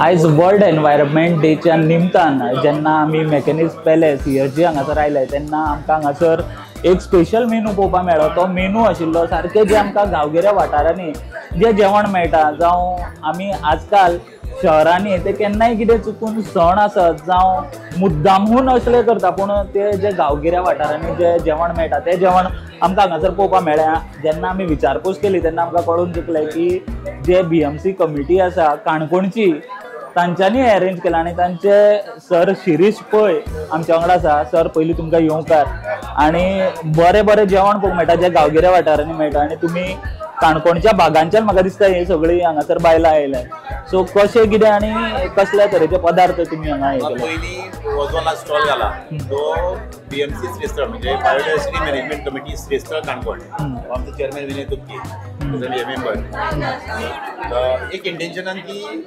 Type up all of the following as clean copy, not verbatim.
आज world environment डेच्या निमतान जेन्ना आमी मेकॅनिक्स पॅलेस CSG हांगासर आयले तेन्ना आमकां हांगासर एक स्पेशल मेनू पळोवपाक मेळ्ळो। तो मेनू आशिल्लो सारके जे आमकां गांवगिऱ्या वाठारांनी जे जेवण मेळटा, जावं आमी आजकाल शहरांनी ते केन्नाय कितें चुकून सण आसत जावं मुद्दामून असले करता, पूण ते जे गांवगिऱ्या वाठारांनी जे जेवण मेळटा ते जेवण आमकां हांगासर पळोवपाक मेळ्ळें। जेन्ना आमी विचारपूस केली तेन्ना आमकां कळून चुकलें की जे BMC कमिटी आसा काणकोणची तांच्यांनी अरेंज केला आनी तांचे सर शिरीश पै आमच्या वांगडा आसा। सर पयली तुमकां येवकार आनी बरें बरें जेवण पळोवंक मेळटा जे गांवगिऱ्या वाठारांनी मेळटा आनी तुमी काणकोणच्या भागांच्यान म्हाका दिसता ही सगळी हांगासर बायलां आयल्या। सो कशें कितें आनी कसल्या तरेचे पदार्थ तुमी हांगा हे केले? पयली वजोला स्टॉल घाला तो BMC श्रेस्थळ म्हणजे बायोडायवर्सिटी मॅनेजमेंट कमिटी श्रेस्थळ काणकोण, आमचो चेअरमॅन विनय तुपकी मेंबर। एक इंटेन्शनान की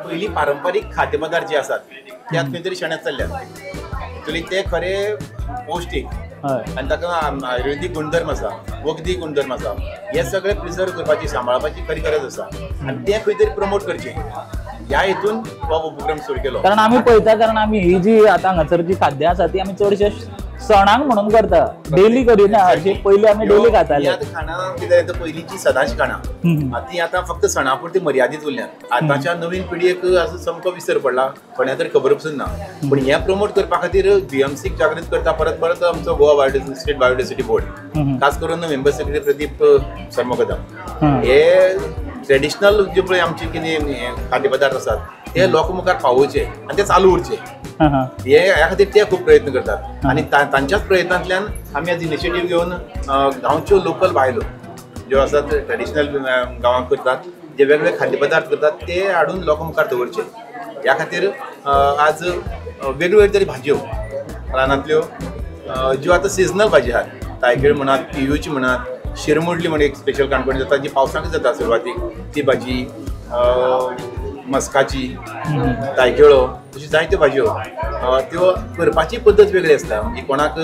पयली पारंपारीक खाद्यपदार्थ जे आसात ते आतां खंय तरी शेण्यात चल्ल्यात, एक्चुअली ते खरे पौश्टीक आनी ताका आयुर्वेदीक गुणधर्म आसा, वखदी गुणधर्म आसा, हे सगळे प्रिजर्व करपाची सांबाळपाची खरी गरज आसा आनी ते खंय तरी प्रमोट करचे ह्या हेतून हो उपक्रम सुरू केलो। कारण आमी पळयता, कारण आमी ही जी आतां हांगासर जी खाद्य आसा ती आमी चडशे सणांक म्हणून करता, डेली करिना। अशी पयली आमी डेली खाताले। आतां खाणां कितें जाता, पयलींची सदांची खाणां ती आतां फक्त सणां पुरती मर्यादीत उरल्यात। आतांच्या नवीन पिढयेक असो सामको विसर पडला, कोणा तरी खबर पसून ना। पूण हें प्रमोट करपा खातीर BMC जागृत करता परत परत आमचो Goa biodiversity state biodiversity board, खास करून मेंबर सेक्रेटरी प्रदीप शर्मा कदम, हे ट्रेडिशनल जे पळय आमचे कितें खाद्यपदार्थ आसात ते लोक मुखार पावोवचे आनी ते चालू उरचे, हे ह्या खातीर ते खूब प्रयत्न करतात। आनी तांच्याच प्रयत्नांतल्यान आमी आज इनिशिएटीव घेवन गांवच्यो लोकल बायलो ज्यो आसात ट्रेडिशनल गांवांत करतात, जे वेगवेगळे खाद्यपदार्थ करतात ते हाडून लोकां मुखार दवरचे। ह्या खातीर आज वेगवेगळ्यो तरी भाजयो रानांतल्यो ज्यो आतां सिजनल भाजी आहात, तायकीळ म्हणात, तियूची म्हणात, शिरमुडली म्हणून एक स्पेशल काणकोण जाता जी पावसांकच जाता सुरवातीक, ती भाजी, मस्काची, तायकिळो, अशी जायत्यो भाजयो त्यो करपाची पद्दत वेगळी आसता। म्हणजे कोणाक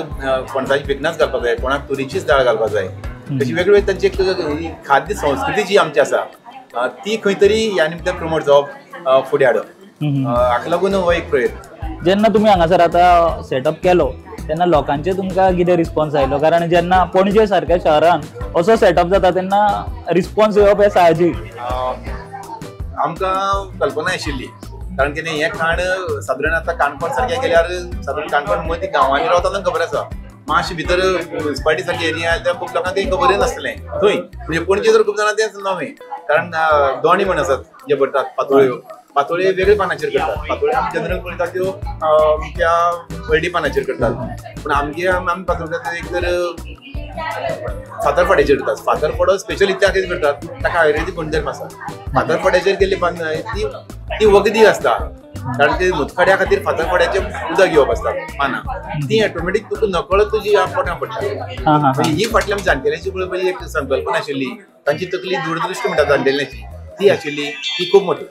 पणसाची भिकणांच घालपाक जाय, कोणाक तुरीचीच दाळ घालपाक जाय, अशी वेगवेगळी तांची खाद्य संस्कृती जी आमची आसा ती खंय तरी ह्या निमतान प्रमोट जावप, फुडें हाडप, हाका लागून हो एक प्रयत्न। जेन्ना तुमी हांगासर आतां सेटअप केलो तेन्ना लोकांचे तुमकां कितें रिस्पॉन्स आयलो? कारण जेन्ना पणजे सारक्या शहरान असो सेटअप जाता तेन्ना रिस्पॉन्स येवप हें साहजीक। आमकां कल्पना आशिल्ली, कारण कितें हें खाण सादारण आतां काणकोण सारकें गेल्यार सादारण काणकोण मदीं गांवांनी रावता तांकां खबर आसा, मातशें भितर म्युनिसिपालिटी सारकी एरिया आयल्या खूब लोकांक तें खबरय नासलें थंय। म्हणजे पणजे जर खूब जाणां तें नवें, कारण दोणी म्हण आसात जे भरतात पातोळ्यो, पातोळ्यो वेगळे पानाचेर करतात, पातोळ्यो आमी जनरल पळयतात त्यो त्या हळडी पानाचेर करतात, पूण आमगे आमी पातोळ्यो एक तर फातरफाट्याचेर करतात। फातरफाटो स्पेशल त्या खातीर करतात ताका आयुर्वेदीक गुणधर्म आसा। फातरफाट्याचेर केल्ली ती वखदी आसता, कारण ते मुतखड्या खातीर फातरफाट्याचें उदक घेवप आसता पानां, ती ऑटोमॅटीक तुका नकळत तुजी पोटां पडटा। ही फाटल्यान जाणटेल्यांची पळय एक संकल्पना आशिल्ली, तांची तकली दूरदृश्टी म्हणटा जाणटेल्यांची ती आशिल्ली, ती खूब मोठी।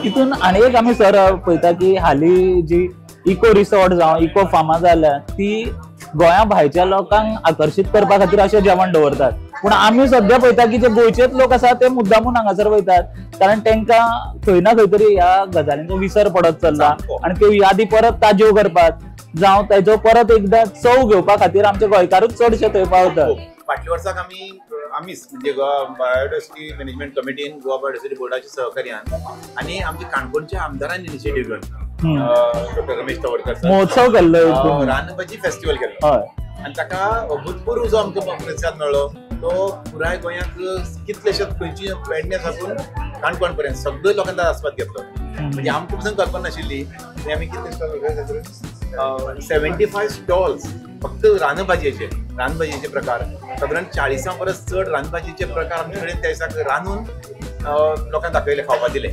तितून आनी एक आमी सर पळयता की हालीं जी इको रिसॉर्ट जावं इको फार्मां जाल्या ती गोंया भायच्या लोकांक आकर्शीत करपा खातीर अशें जेवण दवरतात, पूण आमी सद्या पळयता की जे गोंयचेच लोक आसा ते मुद्दामून हांगासर वयतात, कारण तांकां खंय ना खंय तरी ह्या गजालींचो विसर पडत चल्ला आनी त्यो यादी परत ताज्यो करपाक जावं ताजो परत एकदां चव घेवपा खातीर आमचे गोंयकारूच चडशे थंय पावतात। फाटल्या वर्साक आमीच म्हणजे गोवा बायोडायवर्सिटी मॅनेजमेंट कमिटीन गोवा बायोडायवर्सिटी बोर्डाच्या सहकार्यान आनी आमच्या काणकोणच्या आमदारान इनिशिएटीव घेवन डॉक्टर रमेश तवडकर महोत्सव केल्लो, रानभाजी फेस्टिवल केल्लो आनी ताका अभूतपूर्व जो आमकां प्रतिसाद मेळ्ळो तो पुराय गोंयाक कितलेशेच खंयची पेडण्यां साकून काणकोण पर्यंत सगळ्या लोकांनी आस्वाद घेतलो। म्हणजे आमकां पसून कल्पना नाशिल्ली, आमी कितले 75 स्टॉल्स फक्त रानभाजयेचे प्रकार, सादारण 40 परस चड रानभाजयेचे प्रकार आमचे कडेन त्या दिसाक रांदून लोकांक दाखयले, खावपाक दिले।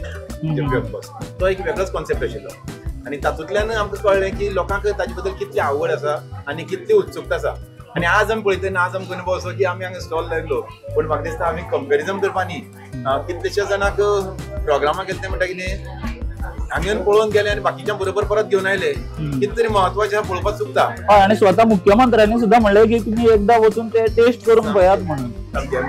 तो एक वेगळोच कॉन्सेप्ट आशिल्लो आनी तातूंतल्यान आमकां कळ्ळें की लोकांक ताजे बद्दल कितली आवड आसा आनी कितली उत्सुकता आसा। आनी आज आमी पळयता, आज आमकां अनुभव असो की आमी हांगा स्टॉल लायलो, पूण म्हाका दिसता आमी कंपेरिजन करपा न्ही, कितलेशे जाणांक प्रोग्रामाक गेले ते म्हणटा कितें हांगा येवन पळोवन गेले आणि बाकीच्या बरोबर परत घेऊन आयले कितें तरी महत्वाचें पळोवपाक चुकता. हय आणि स्वतः मुख्यमंत्र्यांनी सुद्धा म्हणले की तुम्ही एकदा वचून ते टेस्ट करून पळयात म्हणून.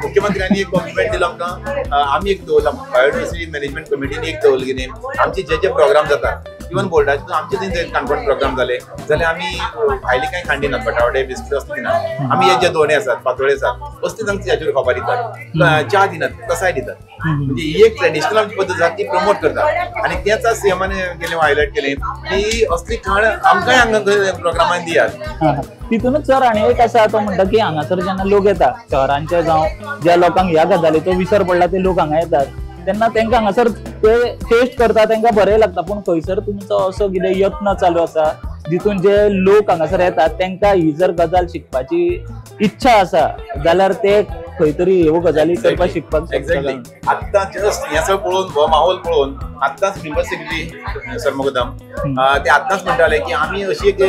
मुख्यमंत्र्यांनी एक कॉमिटमेंट दिलो आमकां. आमी एक दवरला बायोडायवर्सिटी मॅनेजमेंट कमिटीनी एक दवरली की न्ही आमचे जे प्रोग्राम जातात इवन बोर्डाचे आमचे थंय काणकोण प्रोग्राम जाले जाल्यार आमी भायले कांय खांडिनात बटावडे बिस्कीट असले दिना. आमी हे जे दोणे आसात पातोळे आसात असले तांचे हाचेर खबर दितात, च्या दिनात कसाय दितात. म्हणजे ही एक ट्रेडिशनल आमची पद्दत आसा ती प्रमोट करतात आणि तेच आज सीएमाने गेले हायलायट केले की असली खाण आमकांय हांगा प्रोग्रामान दियात. तितूनच सर आणि एक असा तो म्हणटा की हांगासर जेन्ना लोक येतात शहरांचे जावं ज्या लोकांक ह्या गजालीचो विसर पडला ते लोक हांगा येतात तेन्ना तांकां हांगासर ते टेस्ट करता तांकां बरें लागता. पूण खंयसर तुमचो असो कितें यत्न चालू आसा जितून जे लोक हांगासर येतात तांकां ही जर गजाल शिकपाची इच्छा आसा जाल्यार ते खंय तरी ह्यो गजाली करपाक शिकपाक एक्झॅक्टली. आत्तां जस्ट हे सगळं पळोवन हो माहोल पळोवन आत्ताच मेंबर सेक्रेटरी सरमोगदम ते आत्ताच म्हणटाले की आमी अशी एक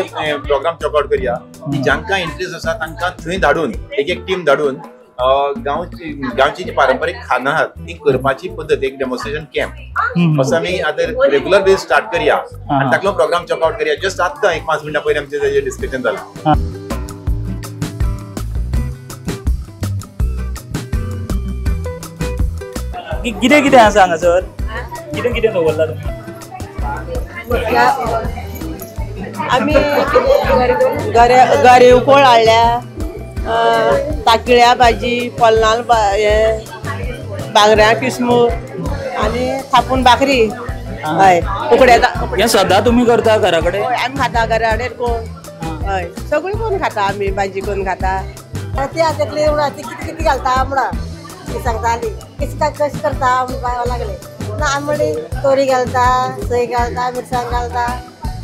प्रोग्राम चॉकआउट करया की जांकां इंटरेस्ट आसा तांकां थंय धाडून एक टीम धाडून गांवची जी पारंपारीक खाणां आहात ती करपाची पद्दत एक डेमॉन्स्ट्रेशन कॅम्प असं आमी आतां रेग्युलर बेस स्टार्ट करया आनी ताका प्रोग्राम चॉकआउट करया. जस्ट आत्तां एक 5 मिनटां पयलीं आमचें तेजेर डिस्कशन जालां. कितें कितें आसा हांगासर कितें कितें दवरला तुमी? आमी गरेवकोळ हाडल्या, ताकिळ्या भाजी, पोल्नाल बांगड्या किसमूर आनी थापून भाकरी. हय उकड्या हें सदां तुमी करता घरा कडेन? आमी खाता घरा कडेन कोण. हय सगळीं कोण खाता आमी भाजी करून खाता. ती आतां म्हणा ती कितें कितें घालता म्हणा ती सांगताली कशें करता म्हणपाक लागले ना आमी म्हणली तोरी घालता, सोय घालता, मिरसांग घालता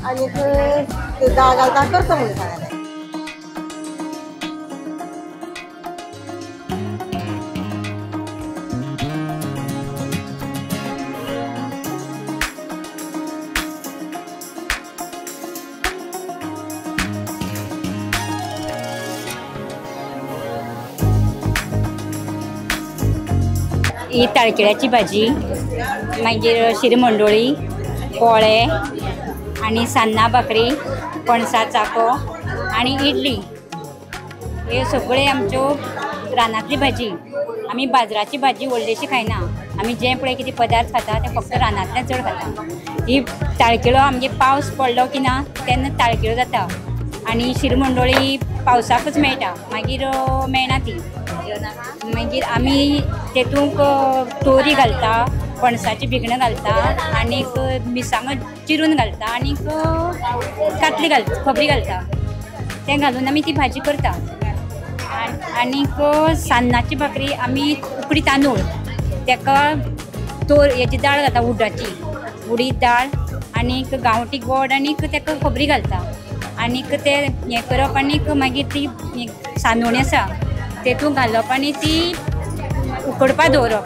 आनी दाळ घालता करता म्हणून सांगले. ही ताळकिळ्याची भाजी, मागीर शिरमंडोळी, पोळे आनी सान्नां भाकरी, पणसा चाको आनी इडली. हे सगळे आमच्यो रानांतली भाजी. आमी बाजाराची भाजी व्हडलीशी खायना. आमी जे पळय कितें पदार्थ खाता ते फक्त रानांतले चड खाता. ही ताळकिळो आमगे पावस पडलो की ना तेन्ना ताळकिळो जाता आनी शिरमंडोळी पावसाकूच मेळटा मागीर मेळना ती. मागीर आमी तेतूंक तोरी घालता, पणसाची भिगणां घालता आनीक मिरसांगो चिरून घालता आनीक कातली घालता, खोबरी घालता. तें घालून आमी ती भाजी करता. आनीक सान्नाची भाकरी आमी उकडी तांदूळ तेका हेची दाळ घालता उड्डाची, उडीद दाळ आनीक गांवठी गोड आनीक तेका खोबरी घालता आनीक ते हें करप आनीक मागीर ती सान्नोळी आसा तेतूंत घालप आनी ती उकडपा दवरप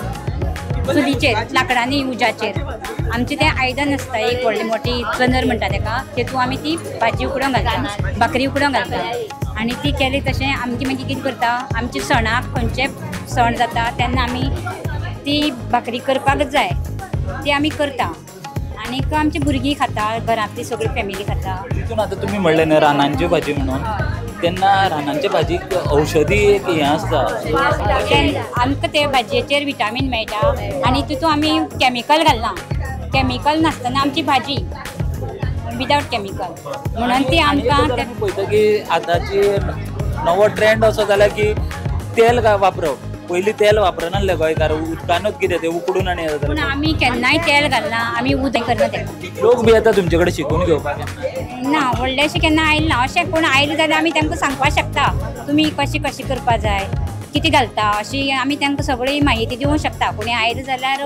चुलीचेर लाकडांनी उज्याचेर. आमचें तें आयदन आसता एक व्हडली मोठी चनर म्हणटा तेका तेतूंत आमी ती भाजी उकडोवंक घालता, भाकरी उकडोवंक घालता आनी ती केली तशें आमची मागीर कितें करता आमच्या सणाक खंयचे सण जाता तेन्ना आमी ती भाकरी करपाक जाय ती आमी करता आनीक आमची भुरगीं खाता, घरांतली सगळी फॅमिली खाता. तितून आतां तुमी म्हणलें न्ही रानांची भाजी म्हणून तेन्ना रानांच्या भाजीक औषधी एक हें आसता. आमकां ते भाजयेचेर विटामीन मेळटा आनी तितून आमी कॅमिकल घालना. कॅमिकल नासतना आमची भाजी विदावट कॅमिकल म्हणून ती आमकां पळयता की आतांची नवो ट्रेंड असो जाला की तेल वापरप. पयलीं तेल वापरनासले गोंयकार उदकानूच कितें तें उकडून आनी पूण आमी केन्नाय तेल घालना. आमी उदक करना तेका. लोक बी येता तुमचे कडेन शिकून घेवपाक? ना व्हडलेशें केन्ना आयलें ना. अशें कोण आयलें जाल्यार आमी तांकां सांगपाक शकता तुमी कशी करपा जाय, कितें घालता अशी आमी तांकां सगळी म्हायती दिवंक शकता. कोणी आयलें जाल्यार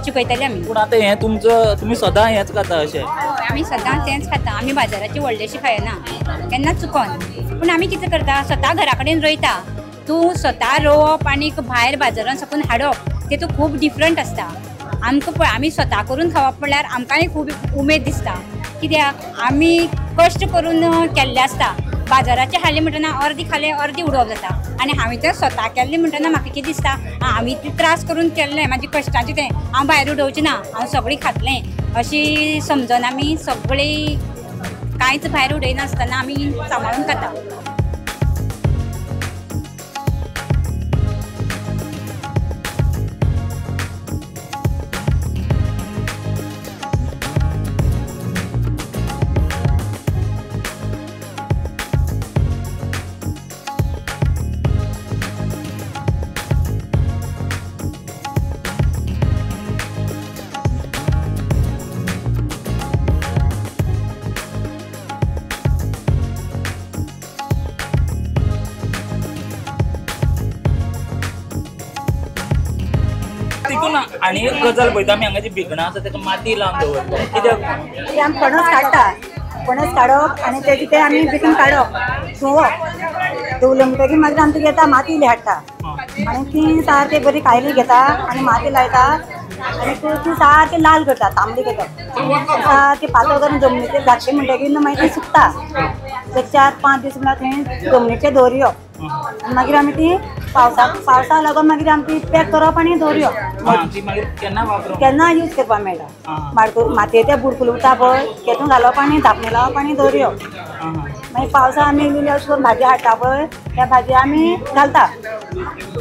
शिकयतले आमी. पूण आतां हें तुमचो तुमी सदां हेंच खाता अशें? आमी सदां तेंच खाता. आमी बाजाराची व्हडलेशी खायना केन्नाच चुकोन. पूण आमी कितें करता स्वता घरा कडेन रोयता. तूं स्वता रोवप आनीक भायर बाजारान साकून हाडप तेतूंत खूब डिफरंट आसता. आमकां पळय आमी स्वता करून खावप म्हणल्यार आमकांय खूब उमेद दिसता. कित्याक आमी कश्ट करून केल्ले आसता. बाजाराचे हाडले म्हणटना अर्दी खाले अर्दी उडोवप जाता आनी हांवें तें स्वता केल्लें म्हणटना म्हाका कितें दिसता हांवें त्रास करून केल्लें म्हाजे कश्टाचें तें हांव भायर उडोवचें ना, हांव सगळीं खातलें अशी समजून आमी सगळी कांयच भायर उडयनासतना आमी सांबाळून खाता. तितून आणि एक गजाल पळयता आमी हांगा जी भिकणां आसा ताका माती लावन दवरता कित्याक ते आमी फणस काडटा फणस काडप आनी तेजे ते आमी भिकून काडप धुवप धुवले म्हणटकीर मागीर आमी ती घेता माती इल्ली हाडटा आनी ती सारकी बरी कायली घेता आनी माती लायता आनी ती सारकी लाल करता तांबडी करता सारकी पातळ करून जमनीचेर घातली म्हणटकीर मागीर ती सुकता ते 4-5 दीस म्हणल्यार थंय जमनीचेर दवरप आनी मागीर आमी ती पावसा लागून मागीर आमी ती पॅक करप आनी दवरप ती मागीर केन्ना वापरप केन्ना यूज करपाक मेळटा मातये ते बुडकुल उरता पळय तेतून घालप आनी धापणे लावप आनी दवरप मागीर पावसा आमी इल्ली अशी करून भाजी हाडटा पळय त्या भाजी आमी घालता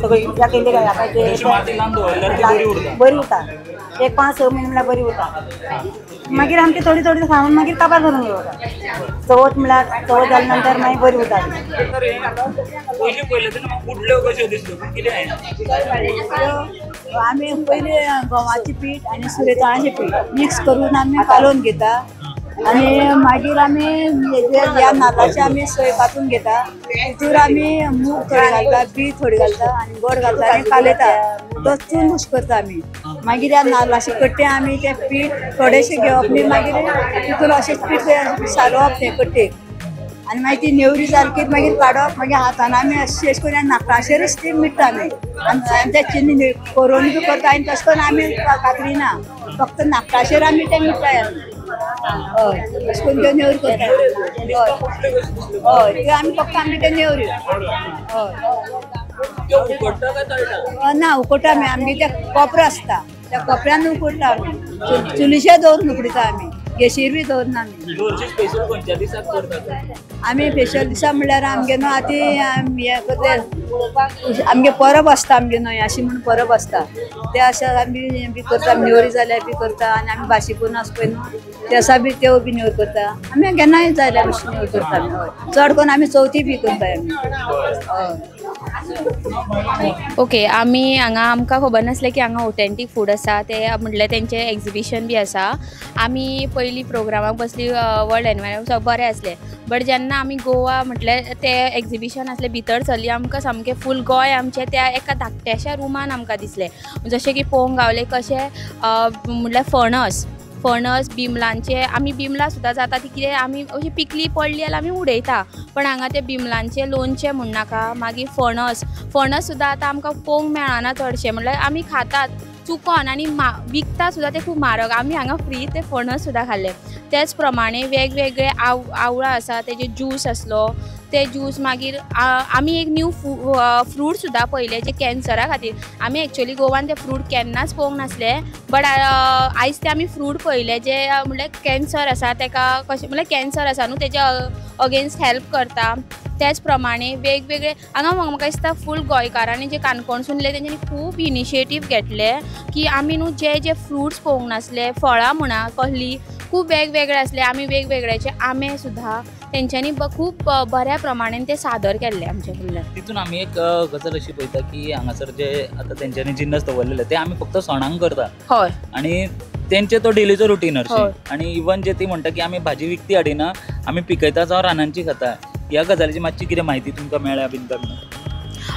सगळी केल्ली माती लावन दवरल्यार ती बरी उरता बरी उरता 1-5-6 म्हयने म्हणल्यार बरी उरता मागीर आमी ती थोडी थोडी खावन मागीर काबार करून घेवता चवथ म्हणल्यार चवथ जाल्या नंतर मागीर बरी उरता पयलीं पयलें तेन्ना म्हाका कुडल्यो कश्यो दिसल्यो पूण कितें आमी पयलीं गंवाचें पीठ आनी सुर्यतांळाचें पीठ मिक्स करून आमी कालोवन घेता आनी मागीर आमी ह्या नाल्लाची आमी सोय कातून घेता तितूर आमी मूग थोडी घालता बीट थोडी घालता आनी गोड घालता आनी कालयता तो चून उश करता आमी मागीर ह्या नाल्लाचे कट्टे आमी ते पीठ थोडेशें घेवप आनी मागीर तितून अशें पीठ सारोवप ते कट्टेक आनी मागीर ती नेवरी सारकी मागीर काडप मागीर हातान आमी अशें करून नाकाशेरच ती मिटता आमी आनी ते चिनी कोरोनी बी करता आनी तशें करून आमी कातरिना फक्त नाकाशेर आमी ते मिटताय हय तशें करून त्यो नेवरी करता हय त्यो आमी फक्त आमी त्यो नेवऱ्यो हय ना उकडटा आमी आमगे ते कोपरो आसता त्या कोपऱ्यान उकडटा आमी चुलीचेर दवरून उकडयता आमी गॅसीर बी दवरना आमी स्पेशल खंयच्या दिसाक करतात आमी स्पेशल दिसा म्हणल्यार आमगे न्हू आतां हे करता आमगे परब आसता आमगे न्हय अशी म्हणून परब आसता ते अशें आमी बी करता नेवरी जाल्यार बी करता आनी आमी भाशी करून आसा पळय न्हू ते आसा बी त्यो बी नेवर करता आमी केन्नाय जाल्यार अशी नेवर करता आमी चड करून आमी चवथी बी करताय आमी ओके आमी हांगा आमकां खबर नासलें की हांगा ऑथेंटीक फूड आसा ते म्हणल्यार तेंचें एग्जिबिशन बी आसा आमी पयलीं प्रोग्रामाक बसली वर्ल्ड एनवायरमेंट बरें आसलें बट जेन्ना आमी गोवा म्हटल्यार ते एग्जिबिशन आसलें भितर सरली आमकां सामकें फूल गोंय आमचें त्या एका धाकट्याशा रुमान आमकां दिसलें जशें की पळोवंक गावलें कशें म्हणल्यार फणस बिमलांचे आमी बिमलां सुद्दां जाता ती कितें आमी अशी पिकली पडली जाल्यार आमी उडयता पण हांगा ते बिमलांचे लोणचें म्हणनाका मागीर फणस सुद्दां आतां आमकां पळोवंक मेळना चडशें म्हणल्यार आमी खातात चुकोन आनी विकता सुद्दां ते खूब म्हारग आमी हांगा फ्री ते फणस सुद्दां खाल्ले तेच प्रमाणे वेगवेगळे आवळा आसा तेजे ज्यूस आसलो ते ज्यूस मागीर आमी एक न्यू फ्रूट सुद्दां पळयले जे कॅन्सरा खातीर आमी एक्चुअली गोवान ते फ्रूट केन्नाच पळोवंक नासले बट आयज ते आमी फ्रूट पळयले जे म्हणल्यार कॅन्सर आसा तेका कशें म्हणल्यार कॅन्सर आसा न्हू तेज्या अगेन्स्ट हेल्प करता त्याच प्रमाणे वेगवेगळे हांगा म्हाका दिसता फूल गोंयकारांनी जे काणकोणसून उरले तेंच्यांनी खूब इनिशिएटीव घेतले की आमी न्हू जे फ्रुट्स पळोवंक नासले फळां म्हणा कहली खूब वेगवेगळे आसले आमी वेगवेगळ्याचे आंबे सुद्दां तेंच्यांनी खूब बऱ्या प्रमाणेन ते सादर केल्ले आमचे कडल्यान तितून आमी एक गजाल अशी पळयता की हांगासर जे आतां तेंच्यांनी जिन्नस दवरलेले ते आमी फक्त सणांक करता हय आनी तेंचे तो डेलीचो रुटीन हरशी आनी इवन जे ती म्हणटा की आमी भाजी विकती हाडिना आमी पिकयता जावं रानांची खाता ह्या गजालीची मातशी कितें म्हायती तुमकां मेळ्ळ्या बीन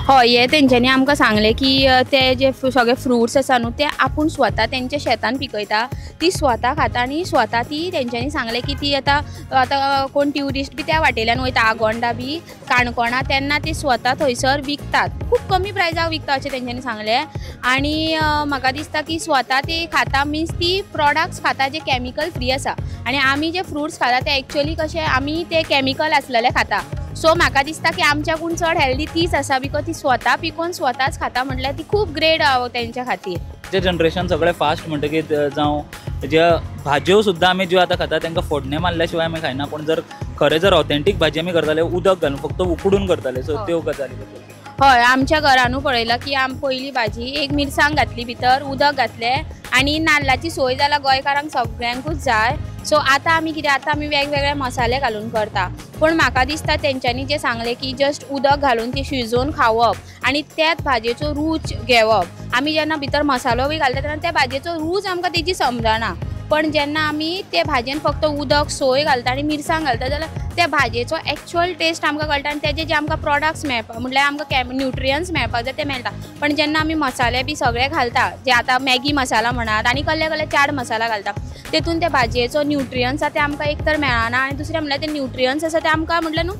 हय हे तेंच्यांनी आमकां सांगलें की ते जे सगळे फ्रुट्स आसा न्हू ते आपूण स्वता तेंच्या शेतान पिकयता ती स्वता खाता आनी स्वता ती तेंच्यांनी सांगलें की ती आतां कोण ट्युरिस्ट बी त्या वाटेल्यान वयता आगोंडा बी काणकोणा तेन्ना ती स्वता थंयसर विकतात खूब कमी प्रायजाक विकता अशें तेंच्यांनी सांगलें आनी म्हाका दिसता की स्वता ती खाता मिन्स ती प्रॉडक्ट्स खाता जे कॅमिकल फ्री आसा आनी आमी जे फ्रुट्स खाता ते एक्चुअली कशें आमी ते कॅमिकल आसलेले खाता सो म्हाका दिसता की आमच्याकून चड हेल्दी तीच आसा बिकॉज ती स्वता पिकोवन स्वताच खाता म्हटल्यार ती खूब ग्रेट तेंच्या खातीर जे जनरेशन सगळें फास्ट म्हणटकीर जावं ज्या भाज्यो सुद्दां आमी ज्यो आतां खाता तांकां फोडणे मारल्या शिवाय आमी खायना, पूण जर खरें जर ऑथेंटीक भाजी आमी करताले उदक घालून फक्त उकडून करताले, सो त्यो गजाली बद्दल हय आमच्या घरानू पळयलां की पयली भाजी एक मिरसांग घातली भितर, उदक घातलें आनी नाल्लाची सोय जाल्यार गोंयकारांक सगळ्यांकूच जाय. सो आतां आमी कितें आतां आमी वेगवेगळे मसाले घालून करता, पूण म्हाका दिसता तेंच्यांनी जें सांगलें की जस्ट उदक घालून ती शिजोवन खावप आनी त्याच भाजयेचो रूच घेवप. आमी जेन्ना भितर मसालो बी घालता तेन्ना त्या भाजयेचो रूच आमकां तेजी समजना, पण जेन्ना आमी ते भाजयेन फक्त उदक सोय घालता आनी मिरसांग घालता जाल्यार त्या भाजयेचो एक्चुअल टेस्ट आमकां कळटा आनी तेजे जे आमकां प्रॉडक्ट्स मेळपा म्हणल्यार आमकां न्यूट्रियन्स मेळपाक जाय ते मेळटा. पण जेन्ना आमी मसाले बी सगळे घालता, जे आतां मॅगी मसाला म्हणात आनी कसले कसले चाट मसाला घालता, तेतून त्या भाजयेचो न्यूट्रियन्स आसा ते आमकां एक तर मेळना आनी दुसरें म्हणल्यार ते न्यूट्रियन्स आसा ते आमकां म्हटल्यार न्हू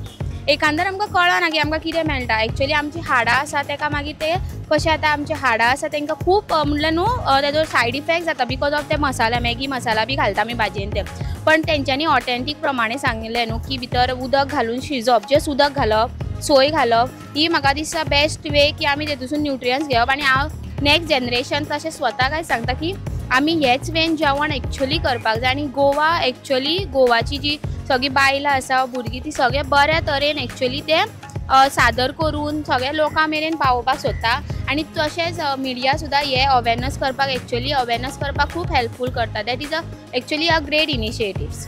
एखादर आमकां कळना की आमकां कितें मेळटा. एक्चुअली आमची हाडां आसा तेका मागीर ते कशें आतां आमची हाडां आसा तांकां खूब म्हणल्यार न्हू तेजो सायड इफेक्ट जाता बिकॉज ऑफ ते मसाला मॅगी मसाला बी घालता आमी भाजयेन ते. पण तेंच्यांनी ऑथेंटीक प्रमाणे सांगिल्लें न्हू की भितर उदक घालून शिजोवप, जस्ट उदक घालप, सोय घालप, ही म्हाका दिसता बेस्ट वे की आमी तेतून न्यूट्रियन्स घेवप. आनी हांव नेक्स्ट जनरेशन तशें स्वता काय सांगता की आमी हेच वेन जेवण एक्चुअली करपाक जाय आनी गोवा एक्चुअली गोवाची जी सगळीं बायलां आसा भुरगीं ती सगळे बऱ्या तरेन एक्चुअली ते सादर करून सगळ्या लोकां मेरेन पावोवपाक सोदता. आनी तशेंच मिडिया सुद्दां हे अवेरनस करपाक एक्चुअली अवेरनस करपाक खूब हेल्पफूल करता. That is actually a great initiatives.